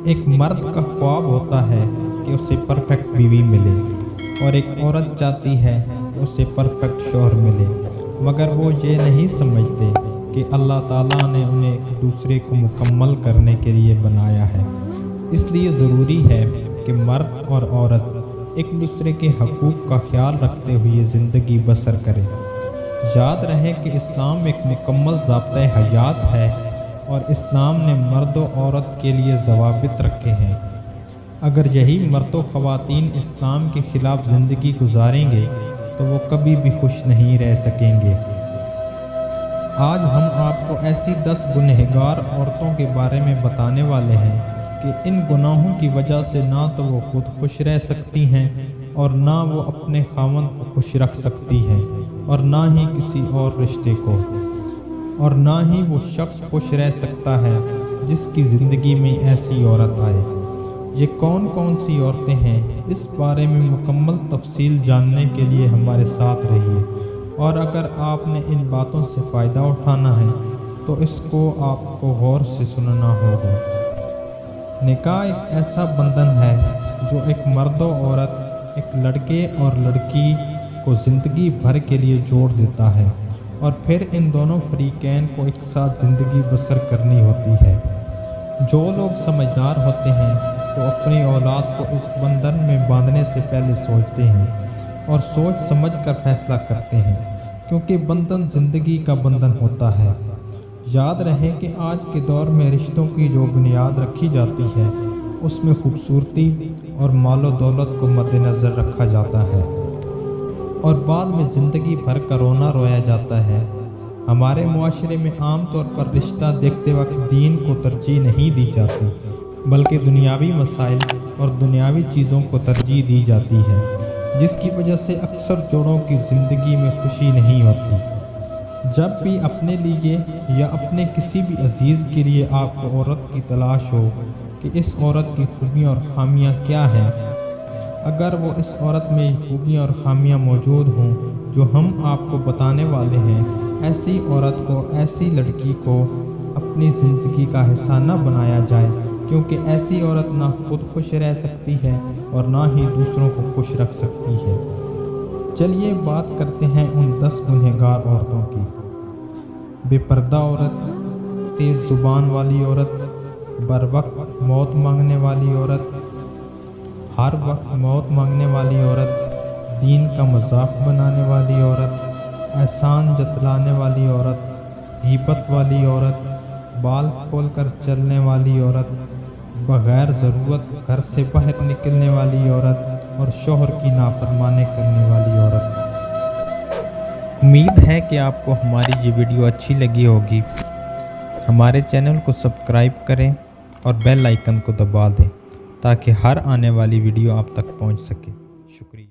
एक मर्द का ख्वाब होता है कि उसे परफेक्ट बीवी मिले और एक औरत चाहती है कि उसे परफेक्ट शौहर मिले, मगर वो ये नहीं समझते कि अल्लाह ताला ने उन्हें एक दूसरे को मुकम्मल करने के लिए बनाया है। इसलिए ज़रूरी है कि मर्द और औरत एक दूसरे के हकूक़ का ख्याल रखते हुए ज़िंदगी बसर करें। याद रहे कि इस्लाम एक मुकम्मल ज़ाब्ता हयात है और इस्लाम ने मर्द और औरत के लिए ज़वाबित रखे हैं। अगर यही मर्द व ख़वातीन इस्लाम के ख़िलाफ़ ज़िंदगी गुजारेंगे तो वो कभी भी खुश नहीं रह सकेंगे। आज हम आपको ऐसी 10 गुनहगार औरतों के बारे में बताने वाले हैं कि इन गुनाहों की वजह से ना तो वो खुद खुश रह सकती हैं और ना वो अपने खावंद को खुश रख सकती हैं और ना ही किसी और रिश्ते को, और ना ही वो शख्स खुश रह सकता है जिसकी ज़िंदगी में ऐसी औरत आए। ये कौन कौन सी औरतें हैं, इस बारे में मुकम्मल तफसील जानने के लिए हमारे साथ रहिए। और अगर आपने इन बातों से फ़ायदा उठाना है तो इसको आपको गौर से सुनना होगा। निकाह एक ऐसा बंधन है जो एक मर्द और औरत, एक लड़के और लड़की को ज़िंदगी भर के लिए जोड़ देता है और फिर इन दोनों फरीकैन को एक साथ ज़िंदगी बसर करनी होती है। जो लोग समझदार होते हैं तो अपनी औलाद को इस बंधन में बांधने से पहले सोचते हैं और सोच समझ कर फैसला करते हैं, क्योंकि बंधन ज़िंदगी का बंधन होता है। याद रहे कि आज के दौर में रिश्तों की जो बुनियाद रखी जाती है उसमें खूबसूरती और मालो दौलत को मद्देनज़र रखा जाता है और बाद में ज़िंदगी भर का रोना रोया जाता है। हमारे मुआशरे में आम तौर पर रिश्ता देखते वक्त दीन को तरजीह नहीं दी जाती, बल्कि दुनियावी मसाइल और दुनियावी चीज़ों को तरजीह दी जाती है, जिसकी वजह से अक्सर जोड़ों की ज़िंदगी में खुशी नहीं होती। जब भी अपने लिए या अपने किसी भी अजीज़ के लिए आपको औरत की तलाश हो कि इस औरत की खूबियाँ और खामियाँ क्या हैं, अगर वो इस औरत में खूबियाँ और खामियाँ मौजूद हों जो हम आपको बताने वाले हैं, ऐसी औरत को, ऐसी लड़की को अपनी ज़िंदगी का हिस्सा न बनाया जाए, क्योंकि ऐसी औरत ना खुद खुश रह सकती है और ना ही दूसरों को खुश रख सकती है। चलिए बात करते हैं उन 10 गुनहगार औरतों की। बेपर्दा औरत, तेज़ ज़ुबान वाली औरत, बर वक्त मौत मांगने वाली औरत, हर वक्त मौत मांगने वाली औरत, दीन का मजाक बनाने वाली औरत, एहसान जतलाने वाली औरत, गीबत वाली औरत, बाल खोलकर चलने वाली औरत, बग़ैर ज़रूरत घर से बाहर निकलने वाली औरत और शौहर की नाफरमानी करने वाली औरत। उम्मीद है कि आपको हमारी ये वीडियो अच्छी लगी होगी। हमारे चैनल को सब्सक्राइब करें और बेल आइकन को दबा दें ताकि हर आने वाली वीडियो आप तक पहुंच सके। शुक्रिया।